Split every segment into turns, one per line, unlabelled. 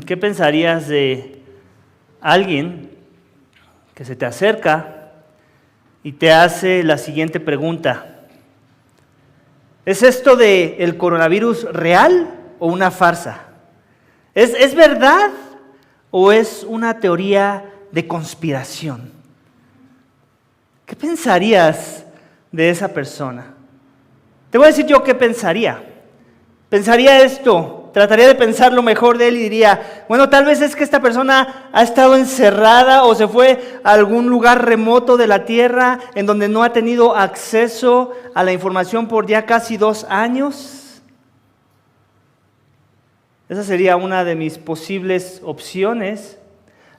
¿Qué pensarías de alguien que se te acerca y te hace la siguiente pregunta? ¿Es esto del coronavirus real o una farsa? ¿Es verdad o es una teoría de conspiración? ¿Qué pensarías de esa persona? Te voy a decir yo qué pensaría. Pensaría esto, trataría de pensar lo mejor de él y diría, bueno, tal vez es que esta persona ha estado encerrada o se fue a algún lugar remoto de la tierra en donde no ha tenido acceso a la información por ya casi 2 años. Esa sería una de mis posibles opciones.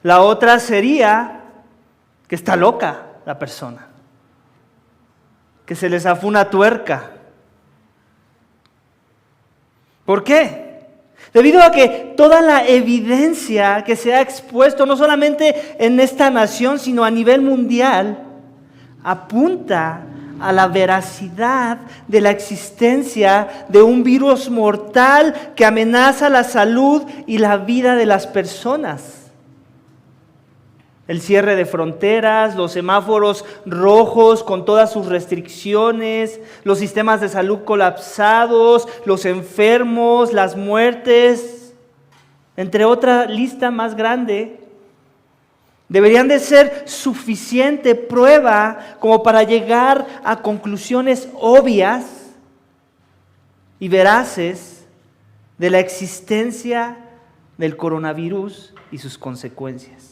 La otra sería que está loca la persona, que se le zafó una tuerca. ¿Por qué? Debido a que toda la evidencia que se ha expuesto, no solamente en esta nación, sino a nivel mundial, apunta a la veracidad de la existencia de un virus mortal que amenaza la salud y la vida de las personas. El cierre de fronteras, los semáforos rojos con todas sus restricciones, los sistemas de salud colapsados, los enfermos, las muertes, entre otra lista más grande, deberían de ser suficiente prueba como para llegar a conclusiones obvias y veraces de la existencia del coronavirus y sus consecuencias.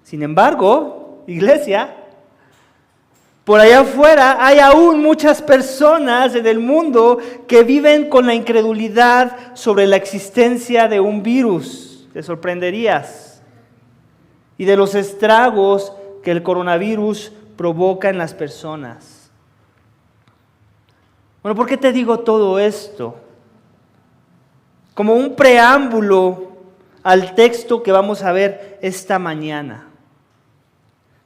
Sin embargo, iglesia, por allá afuera hay aún muchas personas en el mundo que viven con la incredulidad sobre la existencia de un virus. Te sorprenderías. Y de los estragos que el coronavirus provoca en las personas. Bueno, ¿por qué te digo todo esto? Como un preámbulo al texto que vamos a ver esta mañana.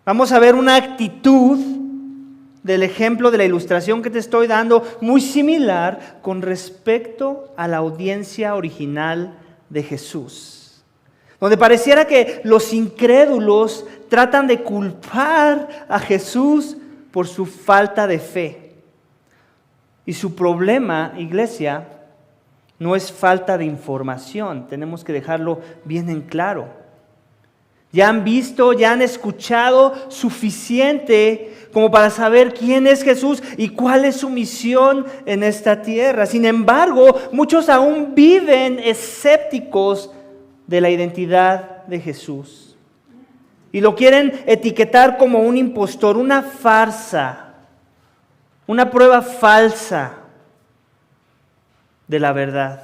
Vamos a ver una actitud del ejemplo de la ilustración que te estoy dando, muy similar con respecto a la audiencia original de Jesús. Donde pareciera que los incrédulos tratan de culpar a Jesús por su falta de fe. Y su problema, iglesia, no es falta de información, tenemos que dejarlo bien en claro. Ya han visto, ya han escuchado suficiente como para saber quién es Jesús y cuál es su misión en esta tierra. Sin embargo, muchos aún viven escépticos de la identidad de Jesús. Y lo quieren etiquetar como un impostor, una farsa, una prueba falsa de la verdad.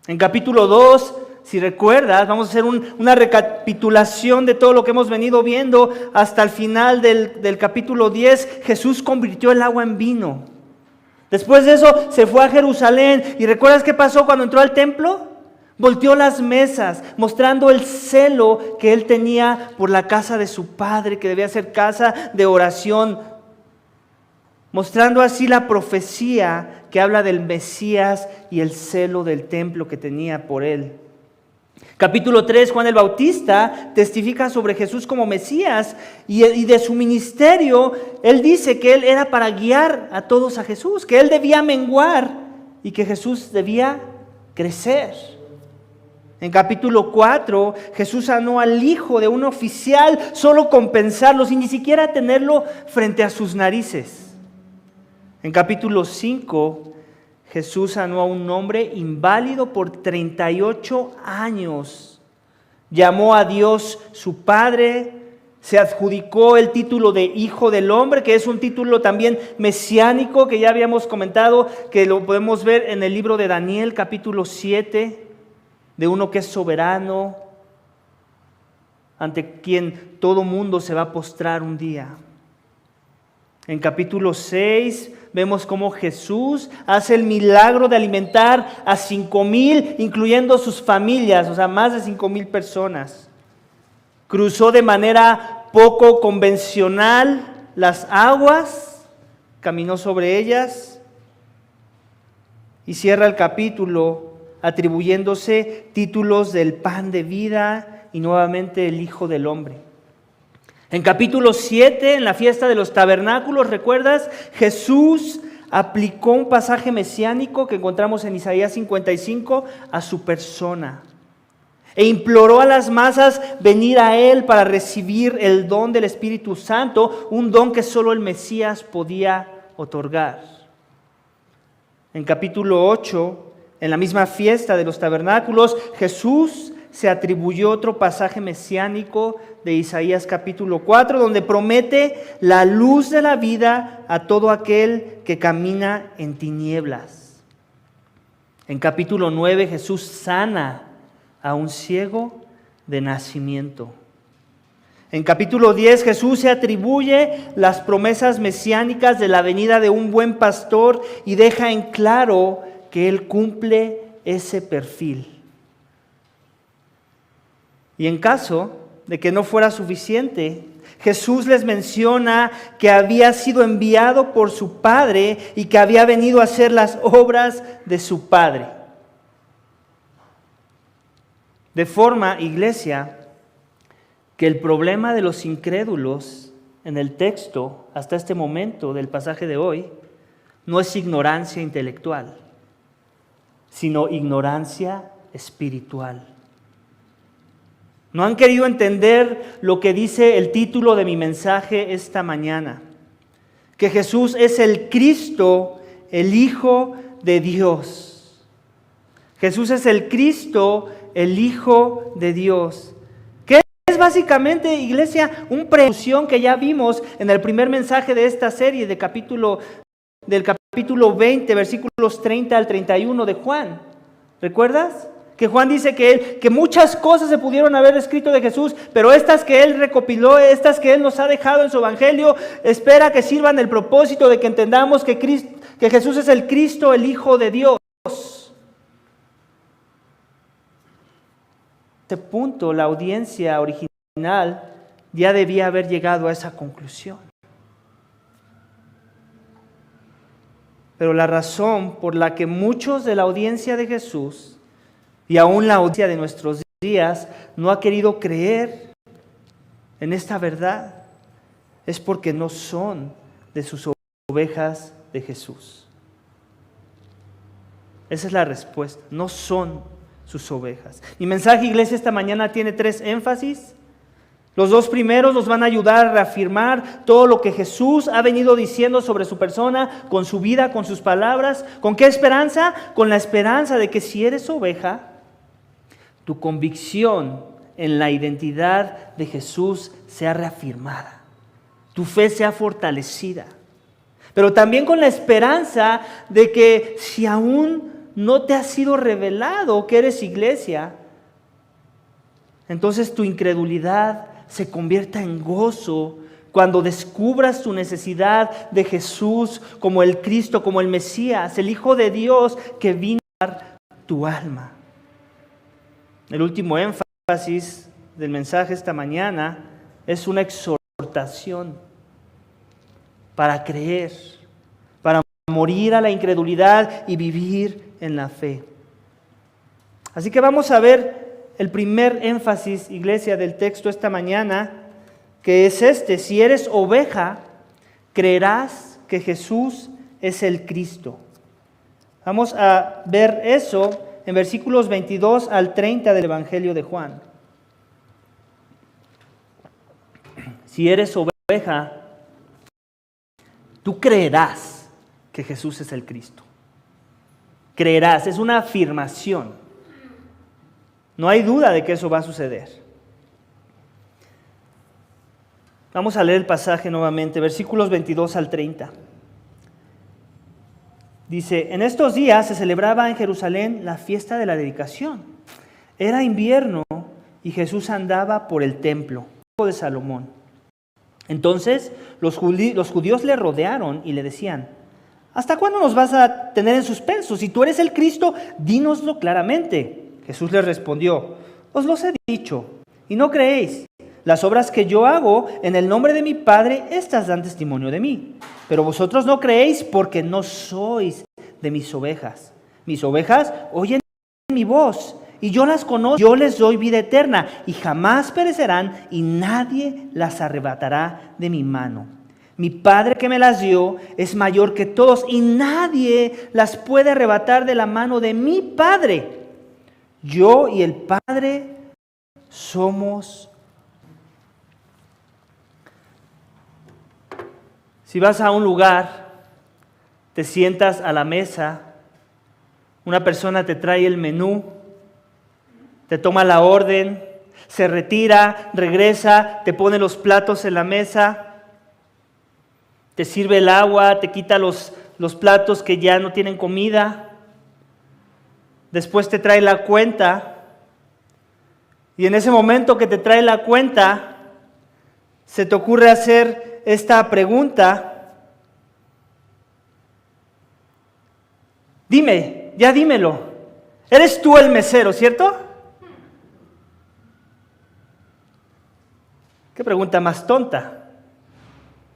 En capítulo 2, si recuerdas, vamos a hacer una recapitulación de todo lo que hemos venido viendo hasta el final del capítulo 10. Jesús convirtió el agua en vino. Después de eso se fue a Jerusalén. ¿Y recuerdas qué pasó cuando entró al templo? Volteó las mesas, mostrando el celo que él tenía por la casa de su padre, que debía ser casa de oración. Mostrando así la profecía que habla del Mesías y el celo del templo que tenía por él. Capítulo 3, Juan el Bautista testifica sobre Jesús como Mesías y de su ministerio. Él dice que él era para guiar a todos a Jesús, que él debía menguar y que Jesús debía crecer. En capítulo 4, Jesús sanó al hijo de un oficial solo con pensarlo, sin ni siquiera tenerlo frente a sus narices. En capítulo 5, Jesús sanó a un hombre inválido por 38 años. Llamó a Dios su Padre, se adjudicó el título de Hijo del Hombre, que es un título también mesiánico, que ya habíamos comentado, que lo podemos ver en el libro de Daniel, capítulo 7, de uno que es soberano, ante quien todo mundo se va a postrar un día. En capítulo 6 vemos cómo Jesús hace el milagro de alimentar a 5,000, incluyendo sus familias, o sea, más de 5,000 personas. Cruzó de manera poco convencional las aguas, caminó sobre ellas y cierra el capítulo atribuyéndose títulos del pan de vida y nuevamente el Hijo del Hombre. En capítulo 7, en la fiesta de los tabernáculos, ¿recuerdas? Jesús aplicó un pasaje mesiánico que encontramos en Isaías 55 a su persona. E imploró a las masas venir a Él para recibir el don del Espíritu Santo, un don que solo el Mesías podía otorgar. En capítulo 8, en la misma fiesta de los tabernáculos, Jesús se atribuyó otro pasaje mesiánico de Isaías capítulo 4, donde promete la luz de la vida a todo aquel que camina en tinieblas. En capítulo 9, Jesús sana a un ciego de nacimiento. En capítulo 10, Jesús se atribuye las promesas mesiánicas de la venida de un buen pastor y deja en claro que Él cumple ese perfil. Y en caso de que no fuera suficiente, Jesús les menciona que había sido enviado por su Padre y que había venido a hacer las obras de su Padre. De forma, iglesia, que el problema de los incrédulos en el texto, hasta este momento del pasaje de hoy, no es ignorancia intelectual, sino ignorancia espiritual. No han querido entender lo que dice el título de mi mensaje esta mañana, que Jesús es el Cristo, el Hijo de Dios. Jesús es el Cristo, el Hijo de Dios. Que es básicamente, iglesia, una presunción que ya vimos en el primer mensaje de esta serie del capítulo 20, versículos 30 al 31 de Juan. ¿Recuerdas? Que Juan dice que muchas cosas se pudieron haber escrito de Jesús, pero estas que Él recopiló, estas que Él nos ha dejado en su Evangelio, espera que sirvan el propósito de que entendamos que Jesús es el Cristo, el Hijo de Dios. A este punto, la audiencia original ya debía haber llegado a esa conclusión. Pero la razón por la que muchos de la audiencia de Jesús y aún la audiencia de nuestros días no ha querido creer en esta verdad es porque no son de sus ovejas de Jesús. Esa es la respuesta, no son sus ovejas. Mi mensaje, iglesia, esta mañana tiene 3 énfasis. Los 2 primeros nos van a ayudar a reafirmar todo lo que Jesús ha venido diciendo sobre su persona, con su vida, con sus palabras. ¿Con qué esperanza? Con la esperanza de que si eres oveja, tu convicción en la identidad de Jesús sea reafirmada, tu fe sea fortalecida. Pero también con la esperanza de que si aún no te ha sido revelado que eres iglesia, entonces tu incredulidad se convierta en gozo cuando descubras tu necesidad de Jesús como el Cristo, como el Mesías, el Hijo de Dios que vino a dar tu alma. El último énfasis del mensaje esta mañana es una exhortación para creer, para morir a la incredulidad y vivir en la fe. Así que vamos a ver el primer énfasis, iglesia, del texto esta mañana, que es este: si eres oveja, creerás que Jesús es el Cristo. Vamos a ver eso en versículos 22 al 30 del Evangelio de Juan. Si eres oveja, tú creerás que Jesús es el Cristo. Creerás, es una afirmación. No hay duda de que eso va a suceder. Vamos a leer el pasaje nuevamente, versículos 22 al 30. Dice: en estos días se celebraba en Jerusalén la fiesta de la dedicación. Era invierno y Jesús andaba por el templo de Salomón. Entonces los judíos le rodearon y le decían: ¿hasta cuándo nos vas a tener en suspenso? Si tú eres el Cristo, dínoslo claramente. Jesús les respondió: os los he dicho y no creéis. Las obras que yo hago en el nombre de mi Padre, estas dan testimonio de mí. Pero vosotros no creéis porque no sois de mis ovejas. Mis ovejas oyen mi voz, y yo las conozco. Yo les doy vida eterna, y jamás perecerán, y nadie las arrebatará de mi mano. Mi Padre que me las dio es mayor que todos, y nadie las puede arrebatar de la mano de mi Padre. Yo y el Padre somos. Si vas a un lugar, te sientas a la mesa, una persona te trae el menú, te toma la orden, se retira, regresa, te pone los platos en la mesa, te sirve el agua, te quita los platos que ya no tienen comida, después te trae la cuenta, y en ese momento que te trae la cuenta, se te ocurre hacer esta pregunta: dime, ya dímelo, ¿eres tú el mesero, cierto? ¿Qué pregunta más tonta?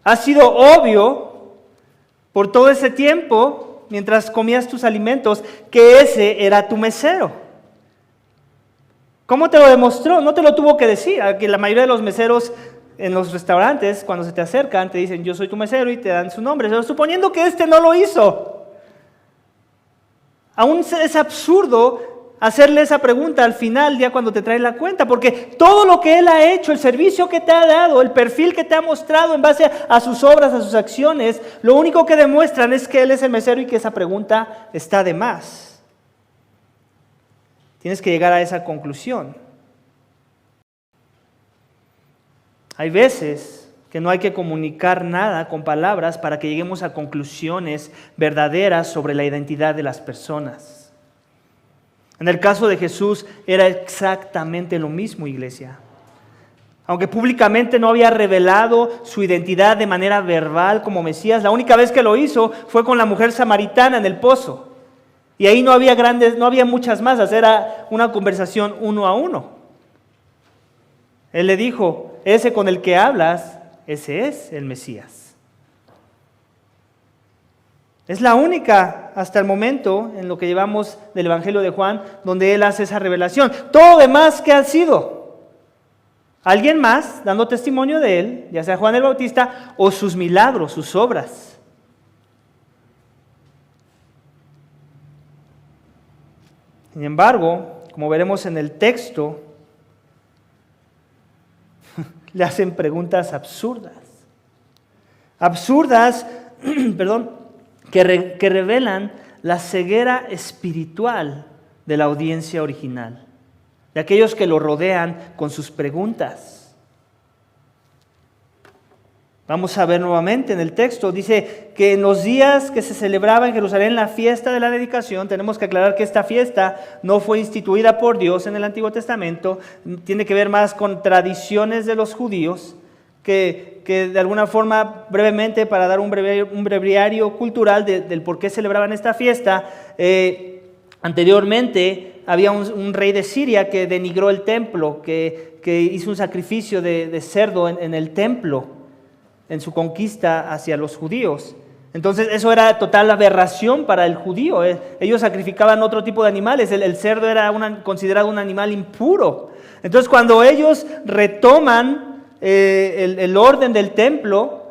Ha sido obvio por todo ese tiempo, mientras comías tus alimentos, que ese era tu mesero. ¿Cómo te lo demostró? No te lo tuvo que decir. Aquí la mayoría de los meseros en los restaurantes, cuando se te acercan, te dicen, yo soy tu mesero, y te dan su nombre. Pero suponiendo que este no lo hizo, aún es absurdo hacerle esa pregunta al final, ya cuando te trae la cuenta, porque todo lo que él ha hecho, el servicio que te ha dado, el perfil que te ha mostrado en base a sus obras, a sus acciones, lo único que demuestran es que él es el mesero y que esa pregunta está de más. Tienes que llegar a esa conclusión. Hay veces que no hay que comunicar nada con palabras para que lleguemos a conclusiones verdaderas sobre la identidad de las personas. En el caso de Jesús era exactamente lo mismo, iglesia. Aunque públicamente no había revelado su identidad de manera verbal como Mesías, la única vez que lo hizo fue con la mujer samaritana en el pozo. Y ahí no había muchas más, era una conversación uno a uno. Él le dijo, ese con el que hablas, ese es el Mesías. Es la única hasta el momento en lo que llevamos del Evangelio de Juan donde él hace esa revelación. Todo lo demás, ¿qué ha sido? Alguien más dando testimonio de él, ya sea Juan el Bautista o sus milagros, sus obras. Sin embargo, como veremos en el texto, le hacen preguntas absurdas. Absurdas, que revelan la ceguera espiritual de la audiencia original, de aquellos que lo rodean con sus preguntas. Vamos a ver nuevamente en el texto, dice que en los días que se celebraba en Jerusalén la fiesta de la dedicación, tenemos que aclarar que esta fiesta no fue instituida por Dios en el Antiguo Testamento, tiene que ver más con tradiciones de los judíos, que de alguna forma, brevemente, para dar un breviario cultural del por qué celebraban esta fiesta, anteriormente había un rey de Siria que denigró el templo, que hizo un sacrificio de cerdo en el templo, en su conquista hacia los judíos. Entonces eso era total aberración para el judío. Ellos sacrificaban otro tipo de animales, el cerdo era considerado un animal impuro. Entonces cuando ellos retoman el orden del templo,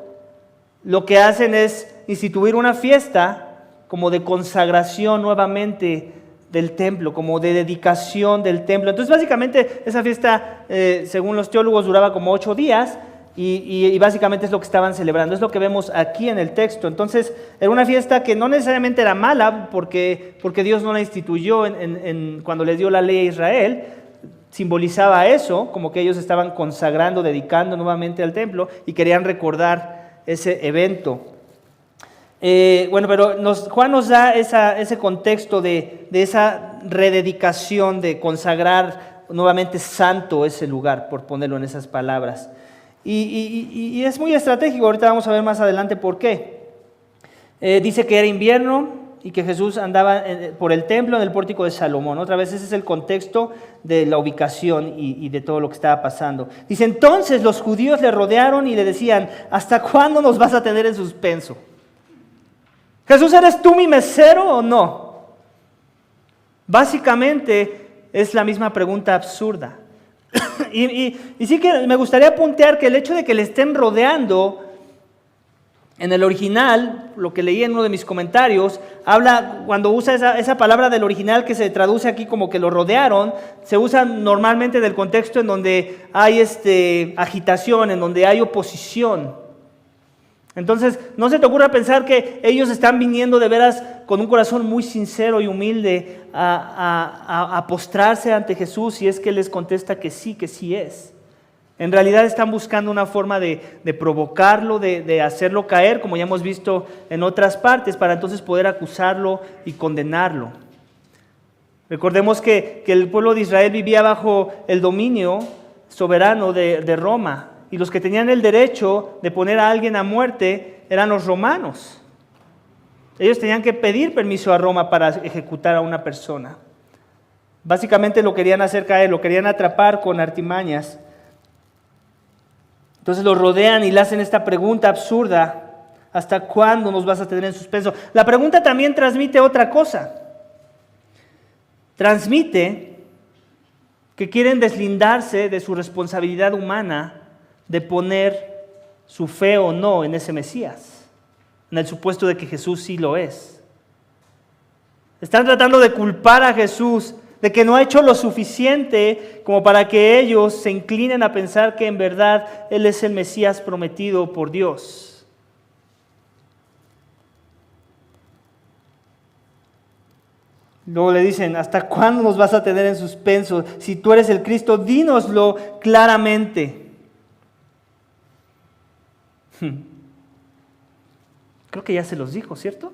lo que hacen es instituir una fiesta como de consagración nuevamente del templo, como de dedicación del templo. Entonces básicamente esa fiesta, según los teólogos, duraba como 8 días y básicamente es lo que estaban celebrando, es lo que vemos aquí en el texto. Entonces era una fiesta que no necesariamente era mala porque Dios no la instituyó cuando les dio la ley a Israel. Simbolizaba eso, como que ellos estaban consagrando, dedicando nuevamente al templo y querían recordar ese evento. Pero Juan nos da ese contexto de esa rededicación, de consagrar nuevamente santo ese lugar, por ponerlo en esas palabras. Y es muy estratégico, ahorita vamos a ver más adelante por qué. Dice que era invierno y que Jesús andaba por el templo en el pórtico de Salomón. Otra vez ese es el contexto de la ubicación y de todo lo que estaba pasando. Dice, entonces los judíos le rodearon y le decían, ¿hasta cuándo nos vas a tener en suspenso? Jesús, ¿eres tú mi mesero o no? Básicamente es la misma pregunta absurda. Y sí que me gustaría puntear que el hecho de que le estén rodeando, en el original, lo que leí en uno de mis comentarios, habla, cuando usa esa palabra del original que se traduce aquí como que lo rodearon, se usa normalmente del contexto en donde hay agitación, en donde hay oposición. Entonces, no se te ocurra pensar que ellos están viniendo de veras con un corazón muy sincero y humilde a postrarse ante Jesús, y es que Él les contesta que sí es. En realidad están buscando una forma de provocarlo, de hacerlo caer, como ya hemos visto en otras partes, para entonces poder acusarlo y condenarlo. Recordemos que el pueblo de Israel vivía bajo el dominio soberano de Roma, y los que tenían el derecho de poner a alguien a muerte eran los romanos. Ellos tenían que pedir permiso a Roma para ejecutar a una persona. Básicamente lo querían hacer caer, lo querían atrapar con artimañas. Entonces lo rodean y le hacen esta pregunta absurda: ¿hasta cuándo nos vas a tener en suspenso? La pregunta también transmite otra cosa. Transmite que quieren deslindarse de su responsabilidad humana de poner su fe o no en ese Mesías, en el supuesto de que Jesús sí lo es. Están tratando de culpar a Jesús de que no ha hecho lo suficiente como para que ellos se inclinen a pensar que en verdad Él es el Mesías prometido por Dios. Luego le dicen: ¿hasta cuándo nos vas a tener en suspenso? Si tú eres el Cristo, dínoslo claramente. Creo que ya se los dijo, ¿cierto?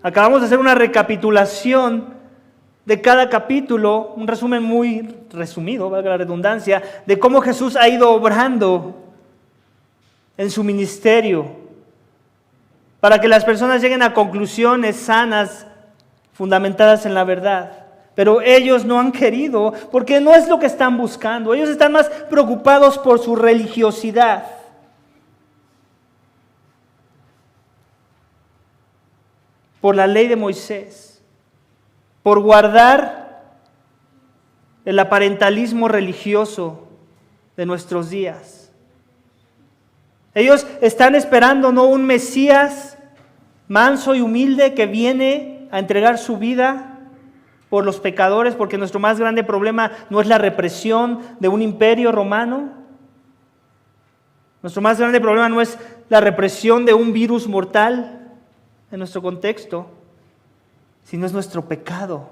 Acabamos de hacer una recapitulación de cada capítulo, un resumen muy resumido, valga la redundancia, de cómo Jesús ha ido obrando en su ministerio para que las personas lleguen a conclusiones sanas, fundamentadas en la verdad. Pero ellos no han querido, porque no es lo que están buscando. Ellos están más preocupados por su religiosidad. Por la ley de Moisés, por guardar el aparentalismo religioso de nuestros días. Ellos están esperando no un Mesías manso y humilde que viene a entregar su vida por los pecadores, porque nuestro más grande problema no es la represión de un imperio romano. Nuestro más grande problema no es la represión de un virus mortal en nuestro contexto, sino es nuestro pecado,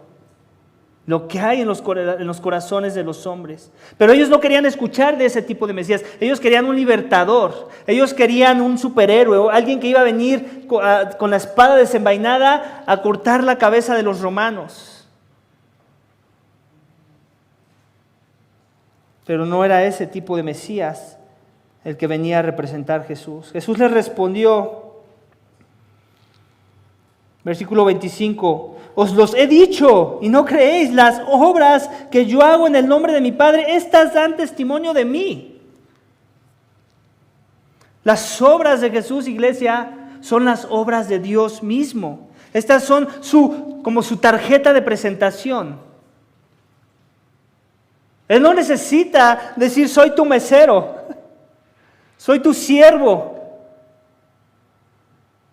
lo que hay en los corazones de los hombres. Pero ellos no querían escuchar de ese tipo de Mesías. Ellos querían un libertador, ellos querían un superhéroe, alguien que iba a venir con la espada desenvainada a cortar la cabeza de los romanos. Pero no era ese tipo de Mesías el que venía a representar Jesús. Jesús les respondió, versículo 25: os los he dicho y no creéis. Las obras que yo hago en el nombre de mi Padre, estas dan testimonio de mí. Las obras de Jesús, iglesia, son las obras de Dios mismo. Estas son como su tarjeta de presentación. Él no necesita decir: soy tu mesero, soy tu siervo,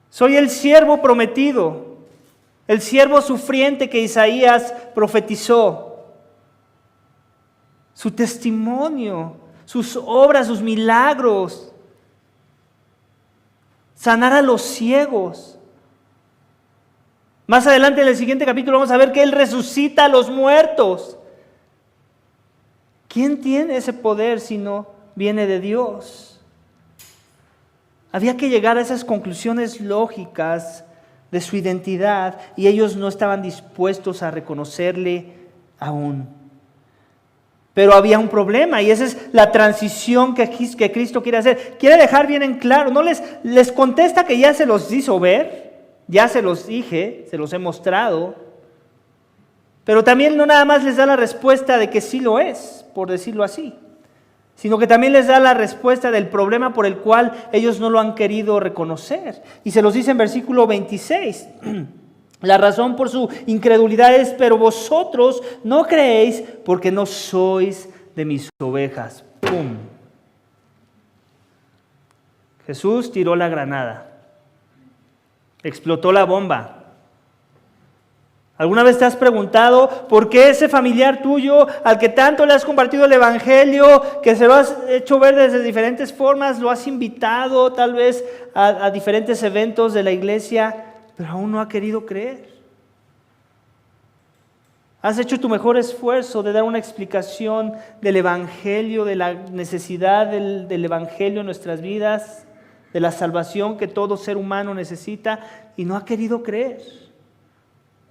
soy el siervo prometido, el siervo sufriente que Isaías profetizó. Su testimonio, sus obras, sus milagros, sanar a los ciegos. Más adelante en el siguiente capítulo vamos a ver que Él resucita a los muertos. ¿Quién tiene ese poder si no viene de Dios? Había que llegar a esas conclusiones lógicas de su identidad y ellos no estaban dispuestos a reconocerle aún. Pero había un problema y esa es la transición que Cristo quiere hacer. Quiere dejar bien en claro, no les contesta que ya se los hizo ver, ya se los dije, se los he mostrado, pero también no nada más les da la respuesta de que sí lo es, por decirlo así, sino que también les da la respuesta del problema por el cual ellos no lo han querido reconocer. Y se los dice en versículo 26. La razón por su incredulidad es: pero vosotros no creéis porque no sois de mis ovejas. ¡Pum! Jesús tiró la granada. Explotó la bomba. ¿Alguna vez te has preguntado por qué ese familiar tuyo, al que tanto le has compartido el Evangelio, que se lo has hecho ver desde diferentes formas, lo has invitado tal vez a diferentes eventos de la iglesia, pero aún no ha querido creer? Has hecho tu mejor esfuerzo de dar una explicación del Evangelio, de la necesidad del Evangelio en nuestras vidas, de la salvación que todo ser humano necesita, y no ha querido creer.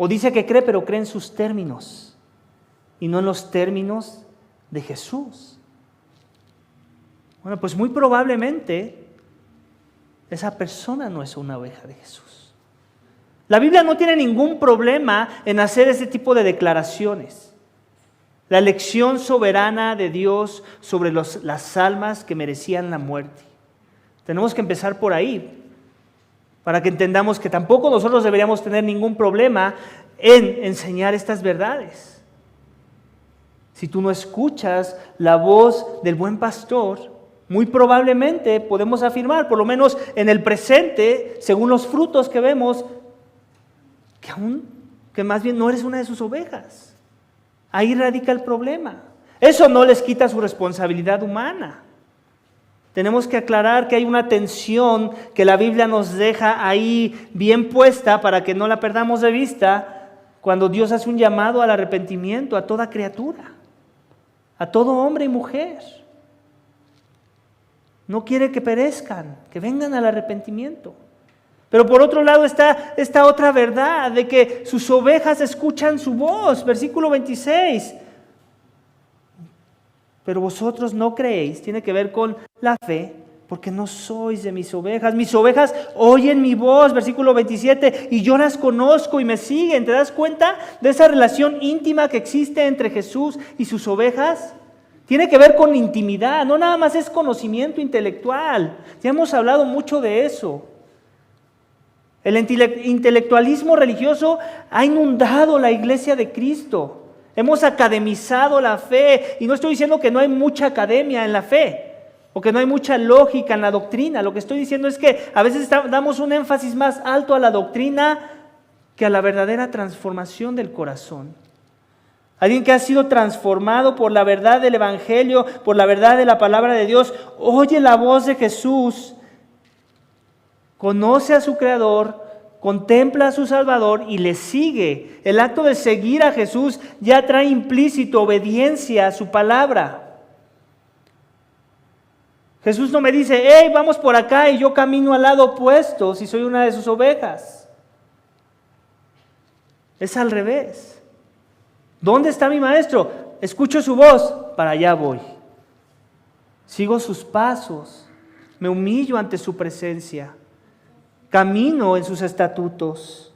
O dice que cree, pero cree en sus términos y no en los términos de Jesús. Bueno, pues muy probablemente esa persona no es una oveja de Jesús. La Biblia no tiene ningún problema en hacer ese tipo de declaraciones. La elección soberana de Dios sobre las almas que merecían la muerte. Tenemos que empezar por ahí, para que entendamos que tampoco nosotros deberíamos tener ningún problema en enseñar estas verdades. Si tú no escuchas la voz del buen pastor, muy probablemente podemos afirmar, por lo menos en el presente, según los frutos que vemos, que más bien no eres una de sus ovejas. Ahí radica el problema. Eso no les quita su responsabilidad humana. Tenemos que aclarar que hay una tensión que la Biblia nos deja ahí bien puesta para que no la perdamos de vista cuando Dios hace un llamado al arrepentimiento a toda criatura, a todo hombre y mujer. No quiere que perezcan, que vengan al arrepentimiento. Pero por otro lado está esta otra verdad de que sus ovejas escuchan su voz. Versículo 26. Pero vosotros no creéis, tiene que ver con la fe, porque no sois de mis ovejas. Mis ovejas oyen mi voz, versículo 27, y yo las conozco y me siguen. ¿Te das cuenta de esa relación íntima que existe entre Jesús y sus ovejas? Tiene que ver con intimidad, no nada más es conocimiento intelectual. Ya hemos hablado mucho de eso. El intelectualismo religioso ha inundado la iglesia de Cristo. Hemos academizado la fe, y no estoy diciendo que no hay mucha academia en la fe, o que no hay mucha lógica en la doctrina. Lo que estoy diciendo es que a veces damos un énfasis más alto a la doctrina que a la verdadera transformación del corazón. Alguien que ha sido transformado por la verdad del Evangelio, por la verdad de la palabra de Dios, oye la voz de Jesús, conoce a su Creador, contempla a su Salvador y le sigue. El acto de seguir a Jesús ya trae implícito obediencia a su palabra. Jesús no me dice: hey, vamos por acá, y yo camino al lado opuesto si soy una de sus ovejas. Es al revés. ¿Dónde está mi maestro? Escucho su voz, para allá voy. Sigo sus pasos, me humillo ante su presencia. Camino en sus estatutos.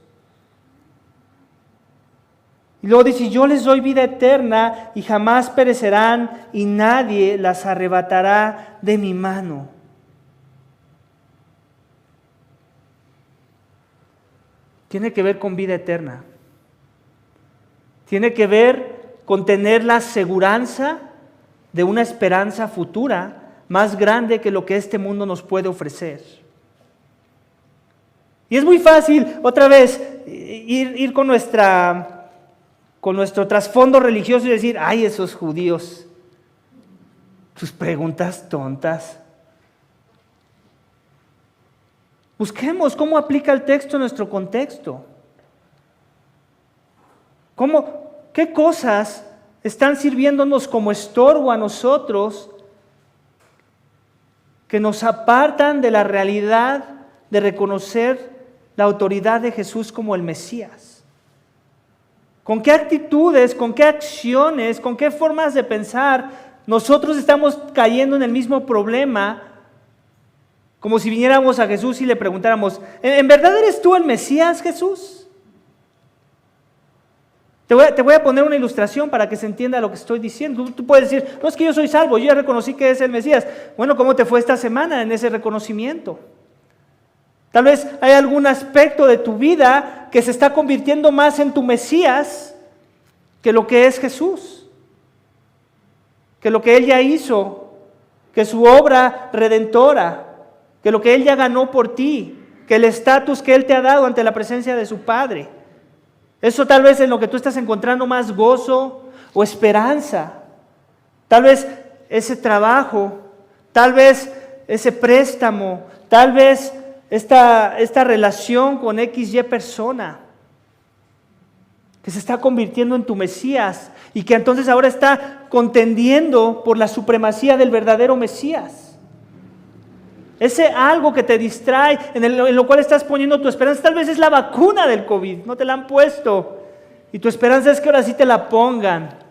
Y luego dice: yo les doy vida eterna y jamás perecerán y nadie las arrebatará de mi mano. Tiene que ver con vida eterna. Tiene que ver con tener la aseguranza de una esperanza futura más grande que lo que este mundo nos puede ofrecer. Y es muy fácil, otra vez, ir con nuestro trasfondo religioso y decir: ay, esos judíos, sus preguntas tontas. Busquemos cómo aplica el texto en nuestro contexto. ¿Qué cosas están sirviéndonos como estorbo a nosotros que nos apartan de la realidad de reconocer la autoridad de Jesús como el Mesías? ¿Con qué actitudes, con qué acciones, con qué formas de pensar nosotros estamos cayendo en el mismo problema? Como si viniéramos a Jesús y le preguntáramos: ¿en verdad eres tú el Mesías, Jesús? Te voy a poner una ilustración para que se entienda lo que estoy diciendo. Tú puedes decir: no, es que yo soy salvo, yo ya reconocí que es el Mesías. Bueno, ¿cómo te fue esta semana en ese reconocimiento? Tal vez hay algún aspecto de tu vida que se está convirtiendo más en tu Mesías que lo que es Jesús, que lo que Él ya hizo, que su obra redentora, que lo que Él ya ganó por ti, que el estatus que Él te ha dado ante la presencia de su Padre. Eso tal vez en lo que tú estás encontrando más gozo o esperanza. Tal vez ese trabajo, tal vez ese préstamo, tal vez esta relación con XY persona que se está convirtiendo en tu Mesías y que entonces ahora está contendiendo por la supremacía del verdadero Mesías. Ese algo que te distrae, en lo cual estás poniendo tu esperanza, tal vez es la vacuna del COVID, no te la han puesto y tu esperanza es que ahora sí te la pongan.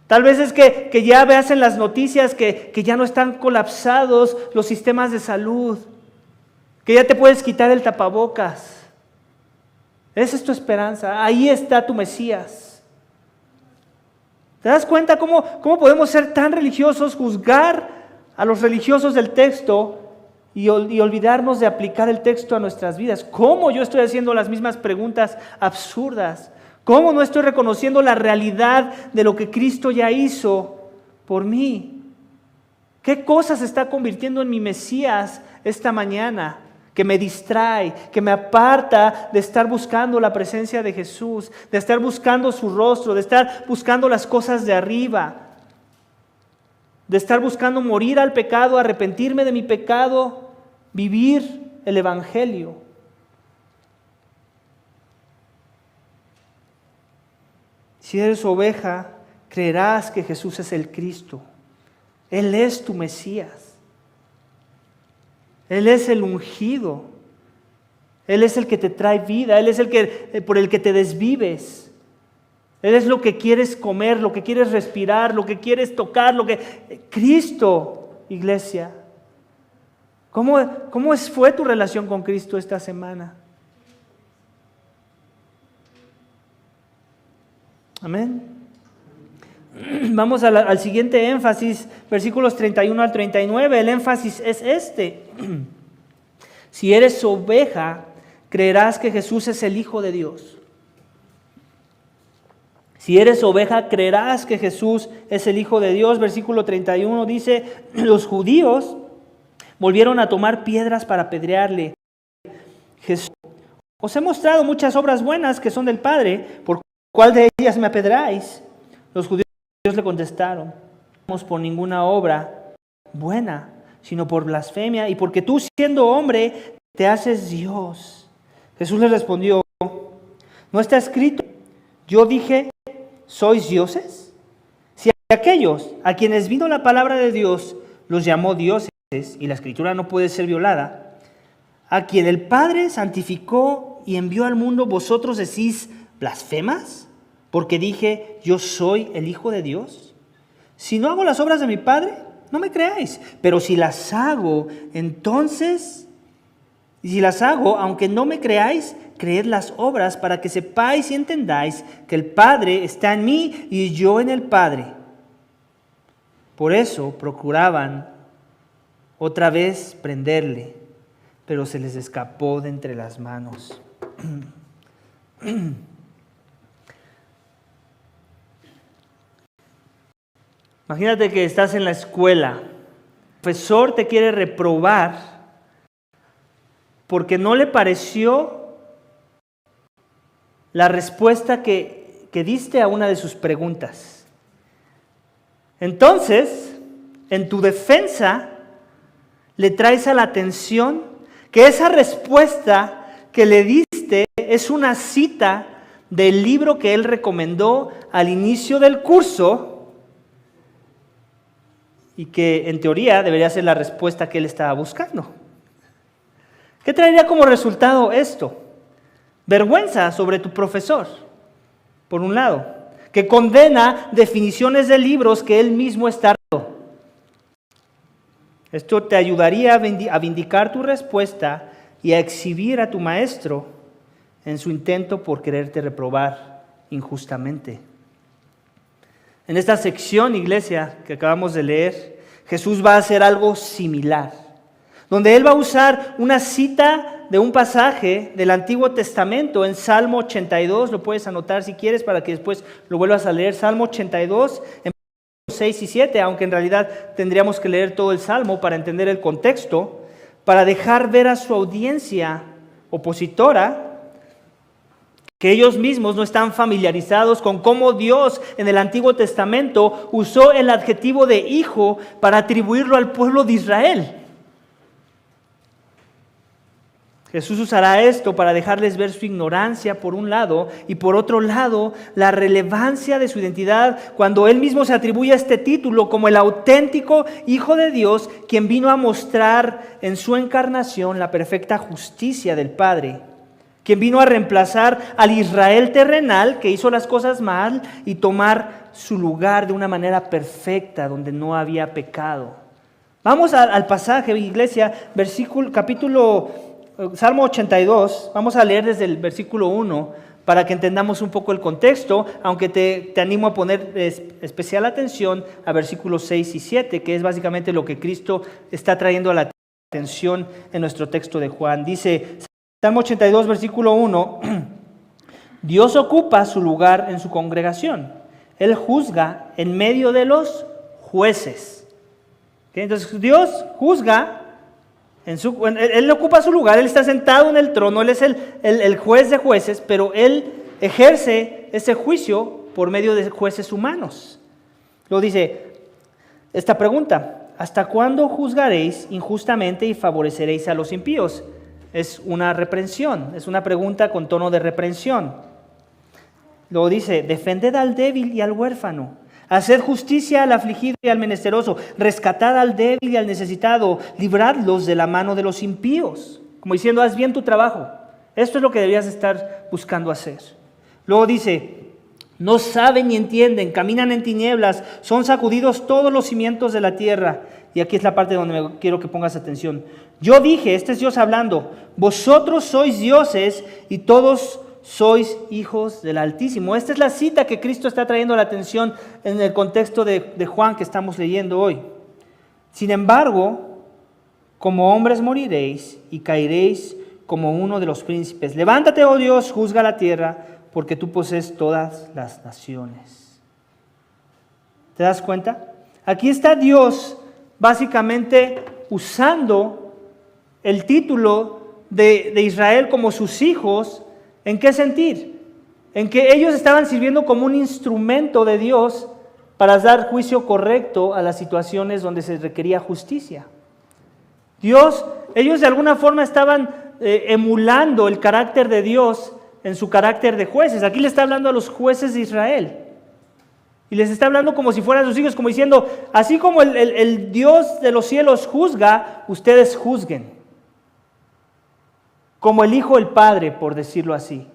Tal vez es que ya veas en las noticias que ya no están colapsados los sistemas de salud, que ya te puedes quitar el tapabocas. Esa es tu esperanza, ahí está tu Mesías. ¿Te das cuenta cómo podemos ser tan religiosos, juzgar a los religiosos del texto y olvidarnos de aplicar el texto a nuestras vidas? ¿Cómo yo estoy haciendo las mismas preguntas absurdas? ¿Cómo no estoy reconociendo la realidad de lo que Cristo ya hizo por mí? ¿Qué cosa se está convirtiendo en mi Mesías esta mañana? Que me distrae, que me aparta de estar buscando la presencia de Jesús, de estar buscando su rostro, de estar buscando las cosas de arriba, de estar buscando morir al pecado, arrepentirme de mi pecado, vivir el Evangelio. Si eres oveja, creerás que Jesús es el Cristo. Él es tu Mesías. Él es el ungido. Él es el que te trae vida. Él es por el que te desvives. Él es lo que quieres comer, lo que quieres respirar, lo que quieres tocar, Cristo, iglesia. ¿Cómo fue tu relación con Cristo esta semana? Amén. Vamos al siguiente énfasis, versículos 31 al 39. El énfasis es este. Si eres oveja, creerás que Jesús es el Hijo de Dios. Si eres oveja, creerás que Jesús es el Hijo de Dios. Versículo 31 dice, los judíos volvieron a tomar piedras para apedrearle. Jesús, os he mostrado muchas obras buenas que son del Padre, ¿por cuál de ellas me apedreáis? Los judíos le contestaron, no por ninguna obra buena, sino por blasfemia, y porque tú siendo hombre te haces Dios. Jesús les respondió, ¿no está escrito? Yo dije, ¿sois dioses? Si aquellos a quienes vino la palabra de Dios los llamó dioses, y la escritura no puede ser violada, a quien el Padre santificó y envió al mundo, vosotros decís blasfemas, porque dije, yo soy el Hijo de Dios. Si no hago las obras de mi Padre, no me creáis. Pero si las hago, entonces, aunque no me creáis, creed las obras para que sepáis y entendáis que el Padre está en mí y yo en el Padre. Por eso procuraban otra vez prenderle, pero se les escapó de entre las manos. Imagínate que estás en la escuela, el profesor te quiere reprobar porque no le pareció la respuesta que diste a una de sus preguntas. Entonces, en tu defensa, le traes a la atención que esa respuesta que le diste es una cita del libro que él recomendó al inicio del curso, y que en teoría debería ser la respuesta que él estaba buscando. ¿Qué traería como resultado esto? Vergüenza sobre tu profesor, por un lado, que condena definiciones de libros que él mismo está dando. Esto te ayudaría a vindicar tu respuesta y a exhibir a tu maestro en su intento por quererte reprobar injustamente. En esta sección, iglesia, que acabamos de leer, Jesús va a hacer algo similar. donde él va a usar una cita de un pasaje del Antiguo Testamento en Salmo 82, lo puedes anotar si quieres para que después lo vuelvas a leer, Salmo 82, en 6 y 7, aunque en realidad tendríamos que leer todo el Salmo para entender el contexto, para dejar ver a su audiencia opositora que ellos mismos no están familiarizados con cómo Dios en el Antiguo Testamento usó el adjetivo de hijo para atribuirlo al pueblo de Israel. Jesús usará esto para dejarles ver su ignorancia por un lado y por otro lado la relevancia de su identidad cuando Él mismo se atribuye este título como el auténtico Hijo de Dios, quien vino a mostrar en su encarnación la perfecta justicia del Padre, quien vino a reemplazar al Israel terrenal que hizo las cosas mal y tomar su lugar de una manera perfecta donde no había pecado. Vamos al pasaje, iglesia, Salmo 82, vamos a leer desde el versículo 1 para que entendamos un poco el contexto, aunque te animo a poner especial atención a versículos 6 y 7, que es básicamente lo que Cristo está trayendo a la atención en nuestro texto de Juan. Dice, Salmo 82, versículo 1, Dios ocupa su lugar en su congregación, Él juzga en medio de los jueces. ¿Okay? Entonces Dios juzga. Él ocupa su lugar, Él está sentado en el trono, Él es el juez de jueces, pero Él ejerce ese juicio por medio de jueces humanos. Luego dice esta pregunta, ¿hasta cuándo juzgaréis injustamente y favoreceréis a los impíos? Es una reprensión, es una pregunta con tono de reprensión. Luego dice, defended al débil y al huérfano. Haced justicia al afligido y al menesteroso, rescatad al débil y al necesitado, libradlos de la mano de los impíos. Como diciendo, haz bien tu trabajo. Esto es lo que deberías estar buscando hacer. Luego dice, no saben ni entienden, caminan en tinieblas, son sacudidos todos los cimientos de la tierra. Y aquí es la parte donde quiero que pongas atención. Yo dije, este es Dios hablando, vosotros sois dioses y todos sois hijos del Altísimo. Esta es la cita que Cristo está trayendo a la atención en el contexto de Juan que estamos leyendo hoy. Sin embargo, como hombres moriréis y caeréis como uno de los príncipes. Levántate, oh Dios, juzga la tierra, porque tú posees todas las naciones. ¿Te das cuenta? Aquí está Dios básicamente usando el título de Israel como sus hijos. ¿En qué sentir? En que ellos estaban sirviendo como un instrumento de Dios para dar juicio correcto a las situaciones donde se requería justicia. Ellos de alguna forma estaban emulando el carácter de Dios en su carácter de jueces. Aquí le está hablando a los jueces de Israel. Y les está hablando como si fueran sus hijos, como diciendo, así como el Dios de los cielos juzga, ustedes juzguen. Como el Hijo el Padre, por decirlo así.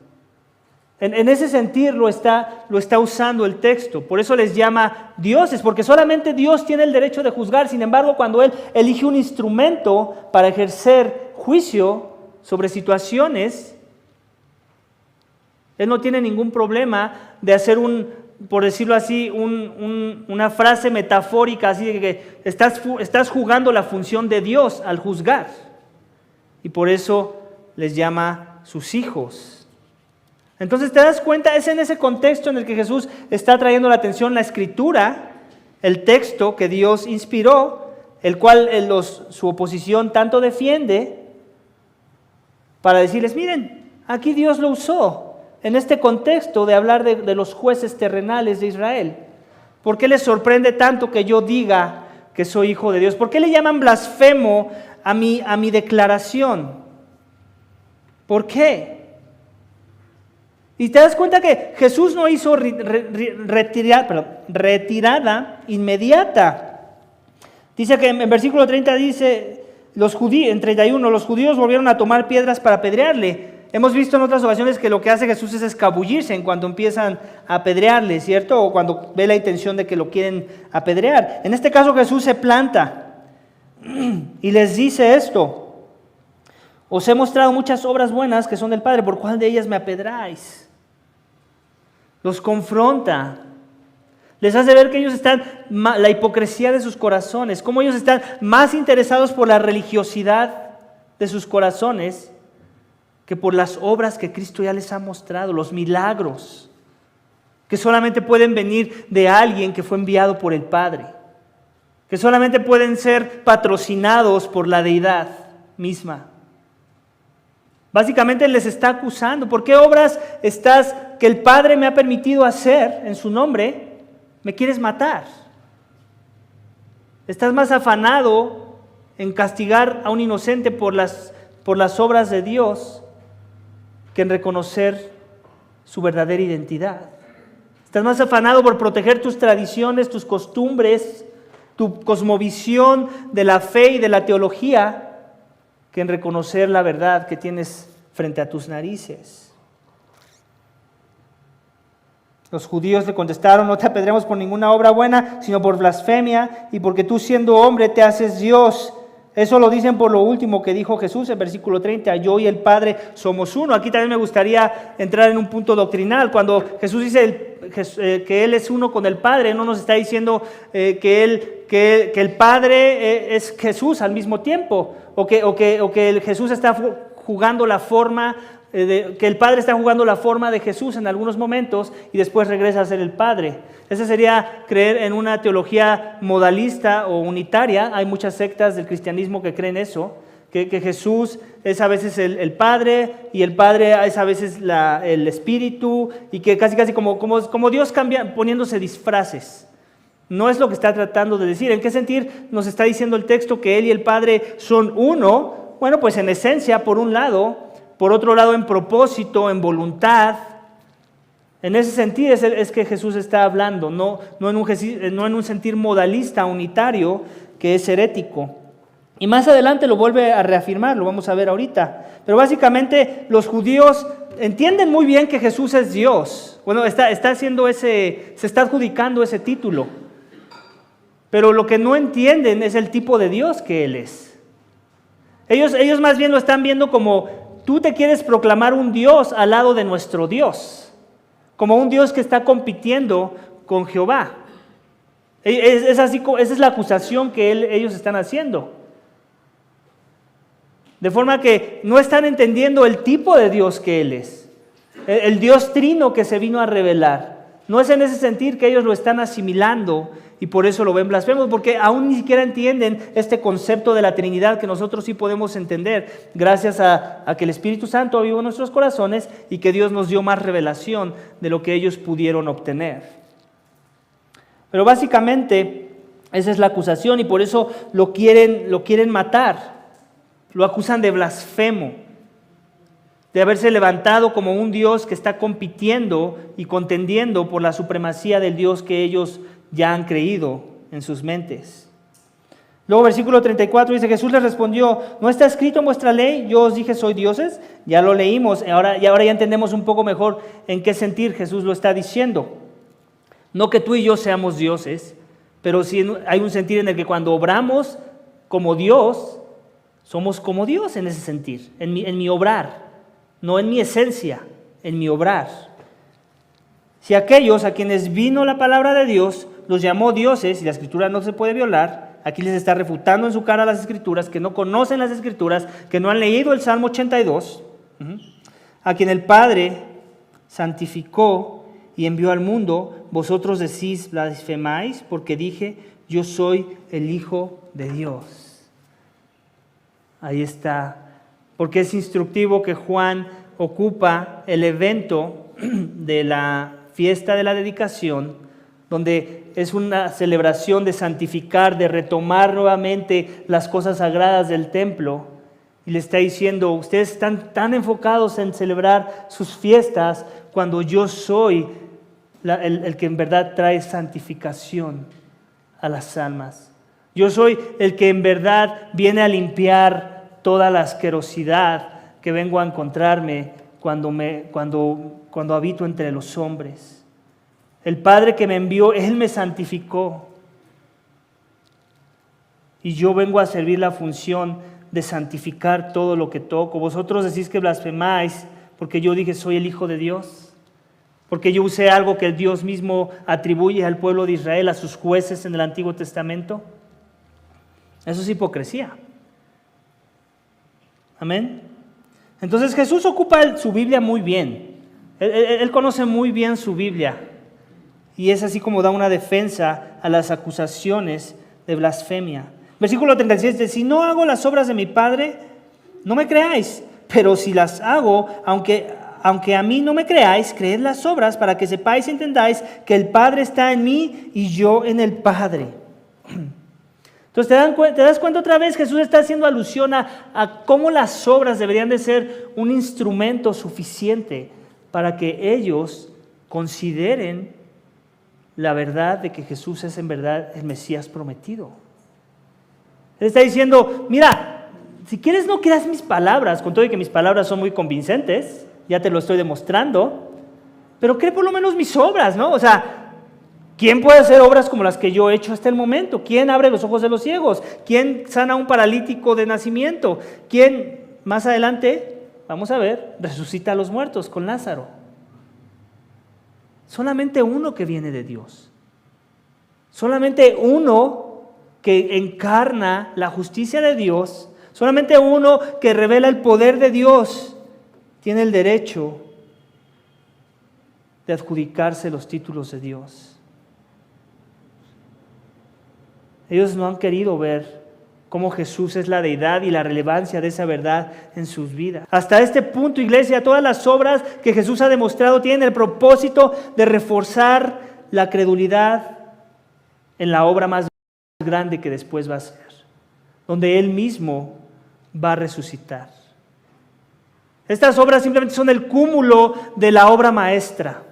En ese sentido lo está usando el texto. Por eso les llama dioses, porque solamente Dios tiene el derecho de juzgar. Sin embargo, cuando Él elige un instrumento para ejercer juicio sobre situaciones, Él no tiene ningún problema de hacer por decirlo así, una frase metafórica, así de que estás jugando la función de Dios al juzgar. Y por eso les llama sus hijos. Entonces te das cuenta, es en ese contexto en el que Jesús está trayendo la atención la escritura, el texto que Dios inspiró, el cual su oposición tanto defiende, para decirles, miren, aquí Dios lo usó, en este contexto de hablar de los jueces terrenales de Israel. ¿Por qué les sorprende tanto que yo diga que soy hijo de Dios? ¿Por qué le llaman blasfemo a mi declaración? ¿Por qué? Y te das cuenta que Jesús no hizo retirada inmediata. Dice que en versículo 30 dice, en 31, los judíos volvieron a tomar piedras para apedrearle. Hemos visto en otras ocasiones que lo que hace Jesús es escabullirse en cuanto empiezan a apedrearle, ¿cierto? O cuando ve la intención de que lo quieren apedrear. En este caso Jesús se planta y les dice esto. Os he mostrado muchas obras buenas que son del Padre, ¿por cuál de ellas me apedráis? Los confronta, Les hace ver que ellos están, la hipocresía de sus corazones, cómo ellos están más interesados por la religiosidad de sus corazones que por las obras que Cristo ya les ha mostrado, los milagros, que solamente pueden venir de alguien que fue enviado por el Padre, que solamente pueden ser patrocinados por la deidad misma. Básicamente les está acusando. ¿Por qué obras que el Padre me ha permitido hacer en su nombre, me quieres matar? Estás más afanado en castigar a un inocente por las obras de Dios que en reconocer su verdadera identidad. Estás más afanado por proteger tus tradiciones, tus costumbres, tu cosmovisión de la fe y de la teología, que en reconocer la verdad que tienes frente a tus narices. Los judíos le contestaron: no te apedreamos por ninguna obra buena, sino por blasfemia, y porque tú siendo hombre te haces Dios. Eso lo dicen por lo último que dijo Jesús en versículo 30, yo y el Padre somos uno. Aquí también me gustaría entrar en un punto doctrinal. Cuando Jesús dice que Él es uno con el Padre, no nos está diciendo que el Padre es Jesús al mismo tiempo, o que Jesús está jugando la forma, que el Padre está jugando la forma de Jesús en algunos momentos y después regresa a ser el Padre. Ese sería creer en una teología modalista o unitaria. Hay muchas sectas del cristianismo que creen eso, que Jesús es a veces el Padre y el Padre es a veces el Espíritu, y que casi como Dios cambia poniéndose disfraces. No es lo que está tratando de decir. ¿En qué sentir nos está diciendo el texto que Él y el Padre son uno? Bueno, pues en esencia, por un lado; por otro lado, en propósito, en voluntad. En ese sentido es que Jesús está hablando, no en un sentir modalista, unitario, que es herético. Y más adelante lo vuelve a reafirmar, lo vamos a ver ahorita. Pero básicamente los judíos entienden muy bien que Jesús es Dios. Bueno, se está adjudicando ese título. Pero lo que no entienden es el tipo de Dios que Él es. Ellos más bien lo están viendo como: tú te quieres proclamar un Dios al lado de nuestro Dios, como un Dios que está compitiendo con Jehová. Esa es la acusación que ellos están haciendo. De forma que no están entendiendo el tipo de Dios que Él es, el Dios trino que se vino a revelar. No es en ese sentir que ellos lo están asimilando y por eso lo ven blasfemo, porque aún ni siquiera entienden este concepto de la Trinidad que nosotros sí podemos entender gracias a que el Espíritu Santo avivó en nuestros corazones y que Dios nos dio más revelación de lo que ellos pudieron obtener. Pero básicamente esa es la acusación y por eso lo quieren matar. Lo acusan de blasfemo, de haberse levantado como un Dios que está compitiendo y contendiendo por la supremacía del Dios que ellos ya han creído en sus mentes. Luego versículo 34 dice: Jesús les respondió: ¿no está escrito en vuestra ley, yo os dije soy dioses? Ya lo leímos, ahora ya entendemos un poco mejor en qué sentir Jesús lo está diciendo. No que tú y yo seamos dioses, pero sí hay un sentir en el que cuando obramos como Dios, somos como Dios en ese sentir, en mi obrar, no en mi esencia, en mi obrar. Si aquellos a quienes vino la palabra de Dios los llamó dioses, y la Escritura no se puede violar, aquí les está refutando en su cara las Escrituras, que no conocen las Escrituras, que no han leído el Salmo 82, a quien el Padre santificó y envió al mundo, vosotros decís blasfemáis, porque dije, yo soy el Hijo de Dios. Ahí está, porque es instructivo que Juan ocupa el evento de la fiesta de la dedicación, donde es una celebración de santificar, de retomar nuevamente las cosas sagradas del templo, y le está diciendo: ustedes están tan enfocados en celebrar sus fiestas cuando yo soy el que en verdad trae santificación a las almas. Yo soy el que en verdad viene a limpiar toda la asquerosidad que vengo a encontrarme cuando habito entre los hombres. El Padre que me envió, Él me santificó. Y yo vengo a servir la función de santificar todo lo que toco. Vosotros decís que blasfemáis porque yo dije soy el Hijo de Dios. porque yo usé algo que Dios mismo atribuye al pueblo de Israel, a sus jueces en el Antiguo Testamento. Eso es hipocresía. Amén. Entonces Jesús ocupa su Biblia muy bien. Él conoce muy bien su Biblia. Y es así como da una defensa a las acusaciones de blasfemia. Versículo 36 dice: si no hago las obras de mi Padre, no me creáis. Pero si las hago, aunque a mí no me creáis, creed las obras para que sepáis y entendáis que el Padre está en mí y yo en el Padre. Entonces te das cuenta otra vez, Jesús está haciendo alusión a cómo las obras deberían de ser un instrumento suficiente para que ellos consideren la verdad de que Jesús es en verdad el Mesías prometido. Él está diciendo: mira, si quieres no creas mis palabras, con todo y que mis palabras son muy convincentes, ya te lo estoy demostrando, pero cree por lo menos mis obras, ¿no? O sea, ¿quién puede hacer obras como las que yo he hecho hasta el momento? ¿Quién abre los ojos de los ciegos? ¿Quién sana a un paralítico de nacimiento? ¿Quién, más adelante, vamos a ver, resucita a los muertos con Lázaro? Solamente uno que viene de Dios. Solamente uno que encarna la justicia de Dios. Solamente uno que revela el poder de Dios tiene el derecho de adjudicarse los títulos de Dios. Ellos no han querido ver cómo Jesús es la deidad y la relevancia de esa verdad en sus vidas. Hasta este punto, iglesia, todas las obras que Jesús ha demostrado tienen el propósito de reforzar la credulidad en la obra más grande que después va a ser, donde Él mismo va a resucitar. Estas obras simplemente son el cúmulo de la obra maestra.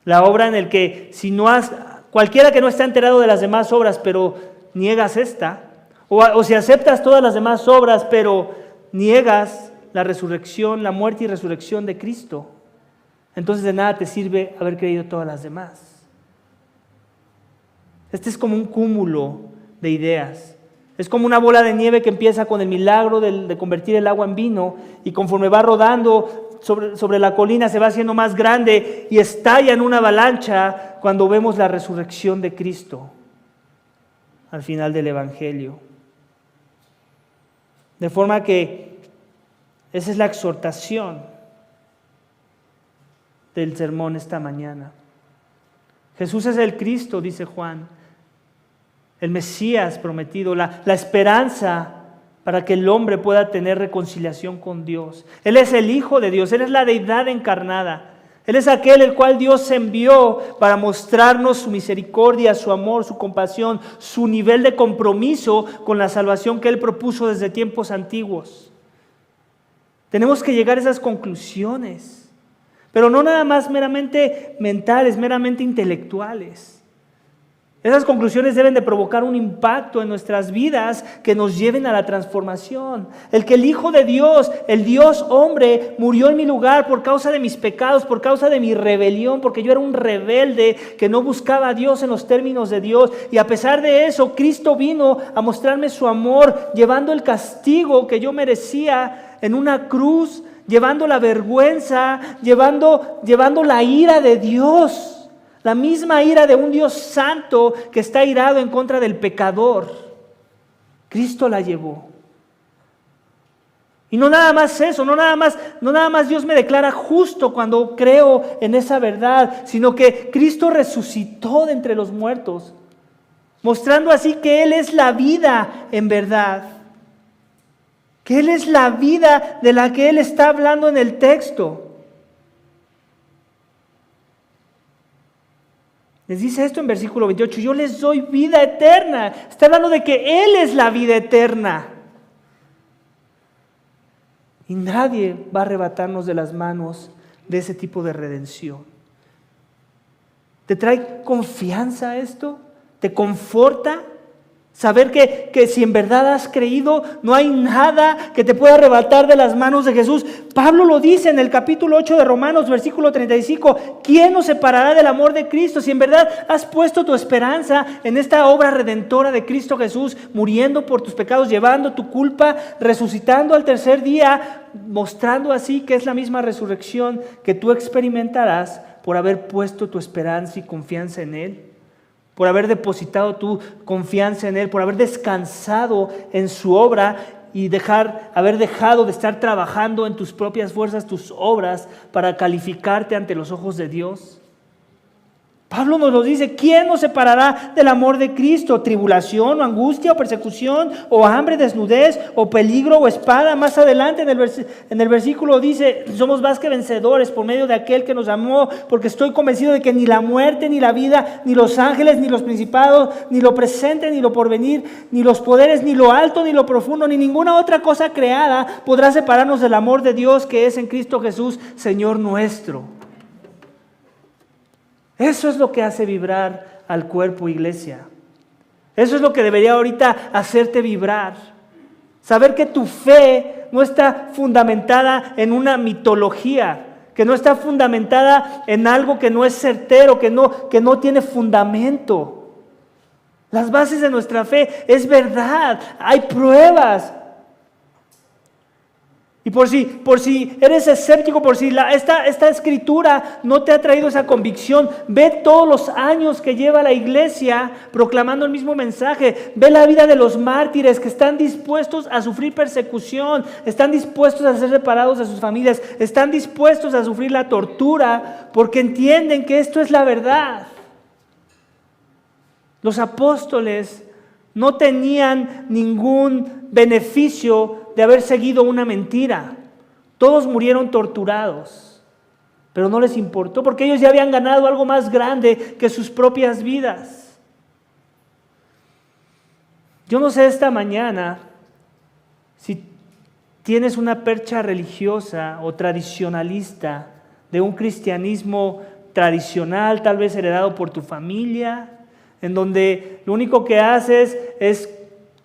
La obra en el que cualquiera que no está enterado de las demás obras, pero niegas esta, o si aceptas todas las demás obras, pero niegas la resurrección, la muerte y resurrección de Cristo, entonces de nada te sirve haber creído todas las demás. Este es como un cúmulo de ideas. Es como una bola de nieve que empieza con el milagro de convertir el agua en vino, y conforme va rodando sobre la colina se va haciendo más grande y estalla en una avalancha cuando vemos la resurrección de Cristo al final del Evangelio. De forma que esa es la exhortación del sermón esta mañana. Jesús es el Cristo, dice Juan, el Mesías prometido, la esperanza para que el hombre pueda tener reconciliación con Dios. Él es el Hijo de Dios, Él es la deidad encarnada. Él es aquel el cual Dios envió para mostrarnos su misericordia, su amor, su compasión, su nivel de compromiso con la salvación que Él propuso desde tiempos antiguos. Tenemos que llegar a esas conclusiones, pero no nada más meramente mentales, meramente intelectuales. Esas conclusiones deben de provocar un impacto en nuestras vidas que nos lleven a la transformación. El que el Hijo de Dios, el Dios hombre, murió en mi lugar por causa de mis pecados, por causa de mi rebelión, porque yo era un rebelde que no buscaba a Dios en los términos de Dios. Y a pesar de eso, Cristo vino a mostrarme su amor, llevando el castigo que yo merecía en una cruz, llevando la vergüenza, llevando la ira de Dios. La misma ira de un Dios santo que está irado en contra del pecador. Cristo la llevó. Y no nada más eso, no nada más Dios me declara justo cuando creo en esa verdad, sino que Cristo resucitó de entre los muertos, mostrando así que Él es la vida en verdad. Que Él es la vida de la que Él está hablando en el texto. Les dice esto en versículo 28, yo les doy vida eterna. Está hablando de que Él es la vida eterna. Y nadie va a arrebatarnos de las manos de ese tipo de redención. ¿Te trae confianza esto? ¿Te conforta Saber que si en verdad has creído, no hay nada que te pueda arrebatar de las manos de Jesús. Pablo lo dice en el capítulo 8 de Romanos, versículo 35. ¿Quién nos separará del amor de Cristo? Si en verdad has puesto tu esperanza en esta obra redentora de Cristo Jesús, muriendo por tus pecados, llevando tu culpa, resucitando al tercer día, mostrando así que es la misma resurrección que tú experimentarás por haber puesto tu esperanza y confianza en Él, por haber depositado tu confianza en Él, por haber descansado en su obra y haber dejado de estar trabajando en tus propias fuerzas, tus obras, para calificarte ante los ojos de Dios. Pablo nos lo dice, ¿quién nos separará del amor de Cristo? ¿Tribulación o angustia o persecución o hambre, desnudez o peligro o espada? Más adelante en el versículo dice, somos más que vencedores por medio de aquel que nos amó, porque estoy convencido de que ni la muerte, ni la vida, ni los ángeles, ni los principados, ni lo presente, ni lo porvenir, ni los poderes, ni lo alto, ni lo profundo, ni ninguna otra cosa creada podrá separarnos del amor de Dios que es en Cristo Jesús, Señor nuestro. Eso es lo que hace vibrar al cuerpo, iglesia. Eso es lo que debería ahorita hacerte vibrar. Saber que tu fe no está fundamentada en una mitología, que no está fundamentada en algo que no es certero, que no tiene fundamento. Las bases de nuestra fe es verdad, hay pruebas. Y por si eres escéptico, por si esta escritura no te ha traído esa convicción, ve todos los años que lleva la iglesia proclamando el mismo mensaje. Ve la vida de los mártires que están dispuestos a sufrir persecución, están dispuestos a ser separados de sus familias, están dispuestos a sufrir la tortura porque entienden que esto es la verdad. Los apóstoles no tenían ningún beneficio de haber seguido una mentira. Todos murieron torturados, pero no les importó porque ellos ya habían ganado algo más grande que sus propias vidas. Yo no sé esta mañana si tienes una percha religiosa o tradicionalista de un cristianismo tradicional, tal vez heredado por tu familia, en donde lo único que haces es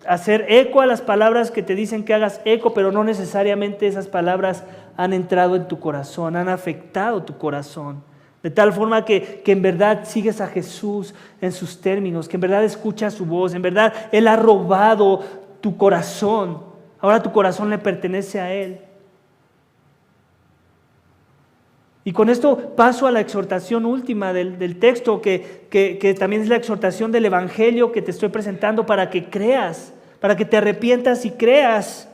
hacer eco a las palabras que te dicen que hagas eco, pero no necesariamente esas palabras han entrado en tu corazón, han afectado tu corazón. De tal forma que en verdad sigues a Jesús en sus términos, que en verdad escuchas su voz, en verdad Él ha robado tu corazón. Ahora tu corazón le pertenece a Él. Y con esto paso a la exhortación última del texto, que también es la exhortación del Evangelio que te estoy presentando para que creas, para que te arrepientas y creas.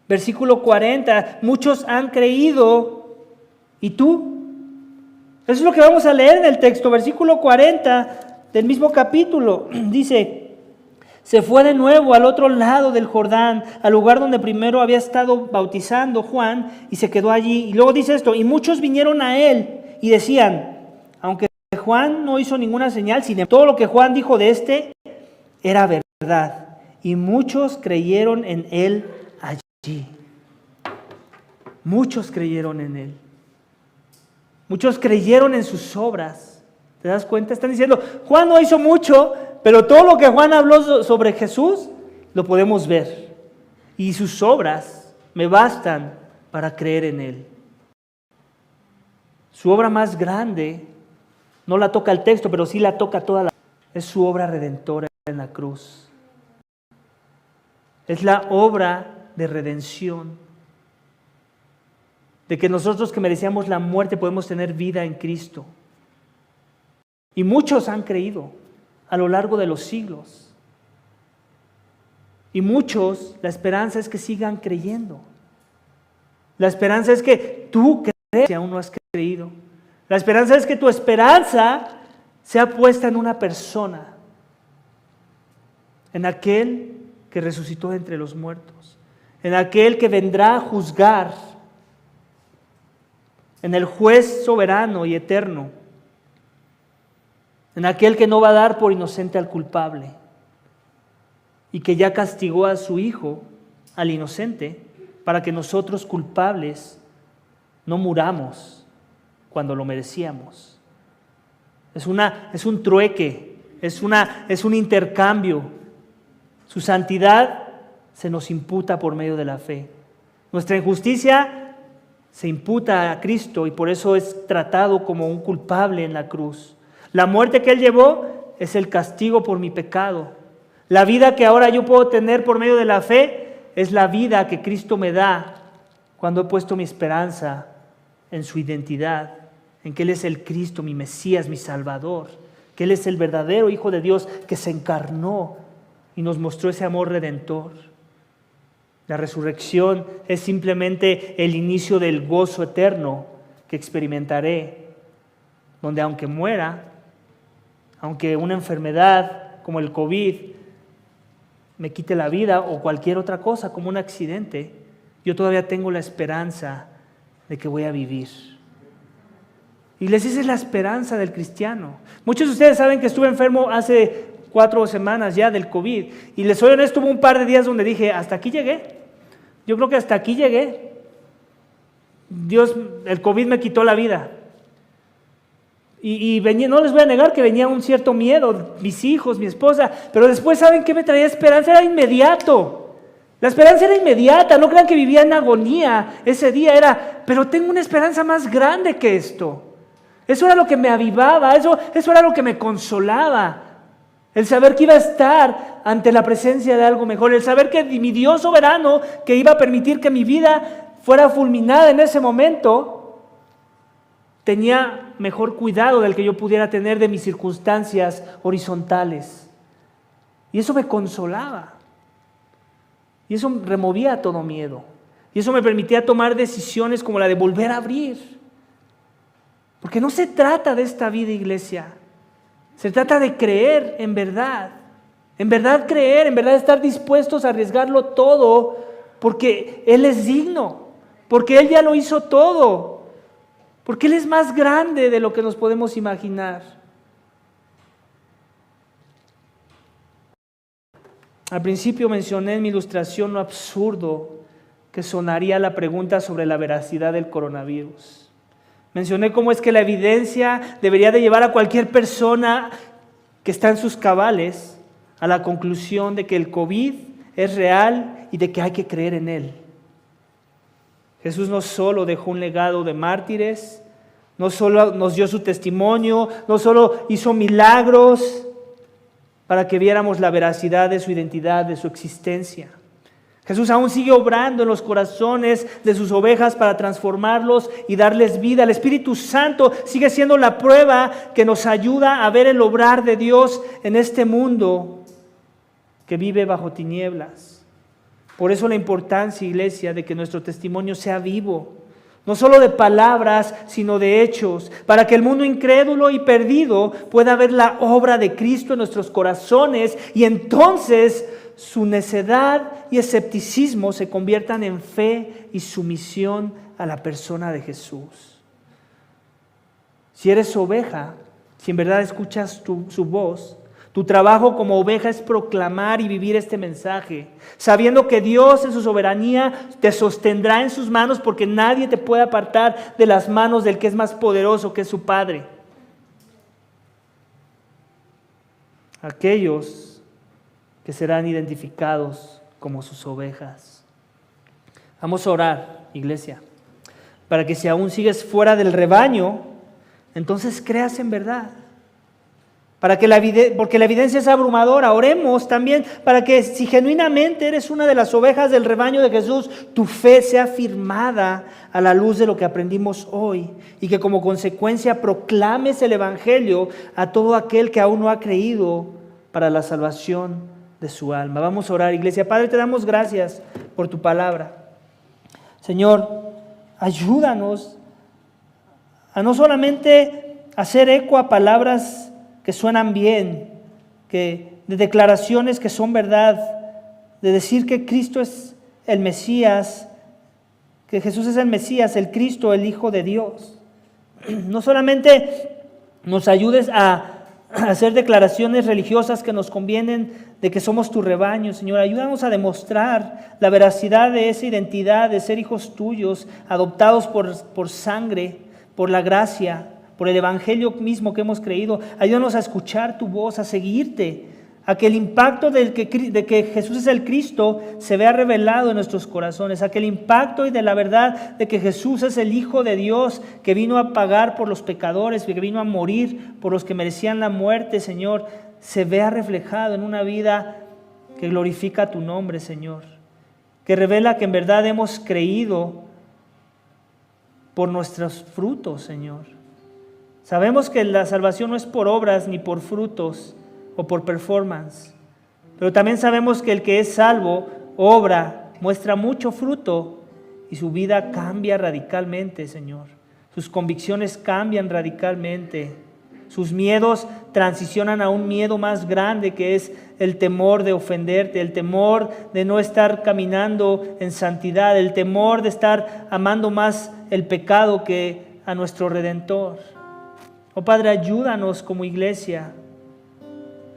Versículo 40, muchos han creído, ¿y tú? Eso es lo que vamos a leer en el texto, versículo 40 del mismo capítulo. Dice, se fue de nuevo al otro lado del Jordán, al lugar donde primero había estado bautizando Juan, y se quedó allí. Y luego dice esto, y muchos vinieron a él y decían, aunque Juan no hizo ninguna señal, sin embargo, todo lo que Juan dijo de este era verdad. Y muchos creyeron en él allí. Muchos creyeron en él. Muchos creyeron en sus obras. ¿Te das cuenta? Están diciendo, Juan no hizo mucho, pero todo lo que Juan habló sobre Jesús, lo podemos ver. Y sus obras me bastan para creer en Él. Su obra más grande, no la toca el texto, pero sí la toca toda la... Es su obra redentora en la cruz. Es la obra de redención. De que nosotros que merecíamos la muerte podemos tener vida en Cristo. Y muchos han creído a lo largo de los siglos. Y muchos, la esperanza es que sigan creyendo. La esperanza es que tú crees si aún no has creído. La esperanza es que tu esperanza sea puesta en una persona, en aquel que resucitó de entre los muertos, en aquel que vendrá a juzgar, en el juez soberano y eterno, en aquel que no va a dar por inocente al culpable y que ya castigó a su hijo, al inocente, para que nosotros culpables no muramos cuando lo merecíamos. Es un trueque es un intercambio. Su santidad se nos imputa por medio de la fe. Nuestra injusticia se imputa a Cristo y por eso es tratado como un culpable en la cruz. La muerte que Él llevó es el castigo por mi pecado. La vida que ahora yo puedo tener por medio de la fe es la vida que Cristo me da cuando he puesto mi esperanza en su identidad, en que Él es el Cristo, mi Mesías, mi Salvador, que Él es el verdadero Hijo de Dios que se encarnó y nos mostró ese amor redentor. La resurrección es simplemente el inicio del gozo eterno que experimentaré, donde aunque muera, aunque una enfermedad como el COVID me quite la vida o cualquier otra cosa como un accidente, yo todavía tengo la esperanza de que voy a vivir. Iglesia, esa es la esperanza del cristiano. Muchos de ustedes saben que estuve enfermo hace 4 semanas ya del COVID y les soy honesto, hubo un par de días donde dije, hasta aquí llegué. Yo creo que hasta aquí llegué. El COVID me quitó la vida. Y venía, no les voy a negar que venía un cierto miedo, mis hijos, mi esposa, pero después, ¿saben qué me traía esperanza? Era inmediato. La esperanza era inmediata, no crean que vivía en agonía ese día, pero tengo una esperanza más grande que esto. Eso era lo que me avivaba, eso era lo que me consolaba. El saber que iba a estar ante la presencia de algo mejor, el saber que mi Dios soberano, que iba a permitir que mi vida fuera fulminada en ese momento, tenía mejor cuidado del que yo pudiera tener de mis circunstancias horizontales. Y eso me consolaba. Y eso removía todo miedo. Y eso me permitía tomar decisiones como la de volver a abrir. Porque no se trata de esta vida, iglesia. Se trata de creer en verdad. En verdad creer, en verdad estar dispuestos a arriesgarlo todo, porque Él es digno, porque Él ya lo hizo todo, porque Él es más grande de lo que nos podemos imaginar. Al principio mencioné en mi ilustración lo absurdo que sonaría la pregunta sobre la veracidad del coronavirus. Mencioné cómo es que la evidencia debería de llevar a cualquier persona que está en sus cabales a la conclusión de que el COVID es real y de que hay que creer en Él. Jesús no solo dejó un legado de mártires, no solo nos dio su testimonio, no solo hizo milagros para que viéramos la veracidad de su identidad, de su existencia. Jesús aún sigue obrando en los corazones de sus ovejas para transformarlos y darles vida. El Espíritu Santo sigue siendo la prueba que nos ayuda a ver el obrar de Dios en este mundo que vive bajo tinieblas. Por eso la importancia, iglesia, de que nuestro testimonio sea vivo, no solo de palabras, sino de hechos, para que el mundo incrédulo y perdido pueda ver la obra de Cristo en nuestros corazones y entonces su necedad y escepticismo se conviertan en fe y sumisión a la persona de Jesús. Si eres oveja, si en verdad escuchas su voz, tu trabajo como oveja es proclamar y vivir este mensaje, sabiendo que Dios en su soberanía te sostendrá en sus manos porque nadie te puede apartar de las manos del que es más poderoso, que es su Padre. Aquellos que serán identificados como sus ovejas. Vamos a orar, iglesia, para que si aún sigues fuera del rebaño, entonces creas en verdad. Porque la evidencia es abrumadora. Oremos también para que si genuinamente eres una de las ovejas del rebaño de Jesús, tu fe sea firmada a la luz de lo que aprendimos hoy y que como consecuencia proclames el Evangelio a todo aquel que aún no ha creído para la salvación de su alma. Vamos a orar, iglesia. Padre, te damos gracias por tu palabra. Señor, ayúdanos a no solamente hacer eco a palabras que suenan bien, de declaraciones que son verdad, de decir que Cristo es el Mesías, que Jesús es el Mesías, el Cristo, el Hijo de Dios. No solamente nos ayudes a hacer declaraciones religiosas que nos convienen de que somos tu rebaño, Señor. Ayúdanos a demostrar la veracidad de esa identidad de ser hijos tuyos, adoptados por sangre, por la gracia, por el Evangelio mismo que hemos creído. Ayúdanos a escuchar tu voz, a seguirte, a que el impacto de que Jesús es el Cristo se vea revelado en nuestros corazones, a que el impacto y de la verdad de que Jesús es el Hijo de Dios, que vino a pagar por los pecadores, que vino a morir por los que merecían la muerte, Señor, se vea reflejado en una vida que glorifica tu nombre, Señor, que revela que en verdad hemos creído por nuestros frutos, Señor. Sabemos que la salvación no es por obras ni por frutos o por performance, pero también sabemos que el que es salvo obra, muestra mucho fruto y su vida cambia radicalmente, Señor. Sus convicciones cambian radicalmente. Sus miedos transicionan a un miedo más grande, que es el temor de ofenderte, el temor de no estar caminando en santidad, el temor de estar amando más el pecado que a nuestro Redentor. Oh Padre, ayúdanos como iglesia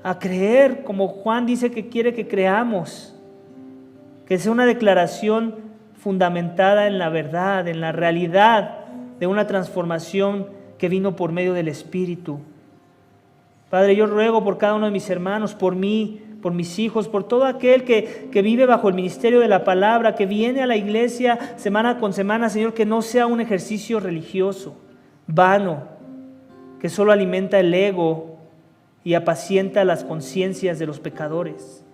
a creer como Juan dice que quiere que creamos, que sea una declaración fundamentada en la verdad, en la realidad de una transformación que vino por medio del Espíritu. Padre, yo ruego por cada uno de mis hermanos, por mí, por mis hijos, por todo aquel que vive bajo el ministerio de la palabra, que viene a la iglesia semana con semana, Señor, que no sea un ejercicio religioso, vano, que solo alimenta el ego y apacienta las conciencias de los pecadores,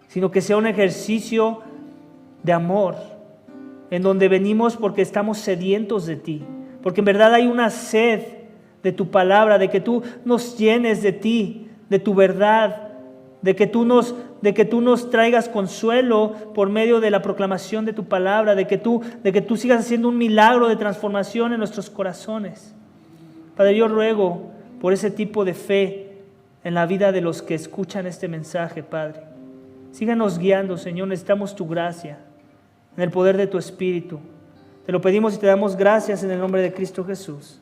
sino que sea un ejercicio de amor, en donde venimos porque estamos sedientos de ti, porque en verdad hay una sed de tu palabra, de que tú nos llenes de ti, de tu verdad, de que tú nos traigas consuelo por medio de la proclamación de tu palabra, de que tú sigas haciendo un milagro de transformación en nuestros corazones. Padre, yo ruego por ese tipo de fe en la vida de los que escuchan este mensaje, Padre. Síganos guiando, Señor, necesitamos tu gracia, en el poder de tu Espíritu. Te lo pedimos y te damos gracias en el nombre de Cristo Jesús.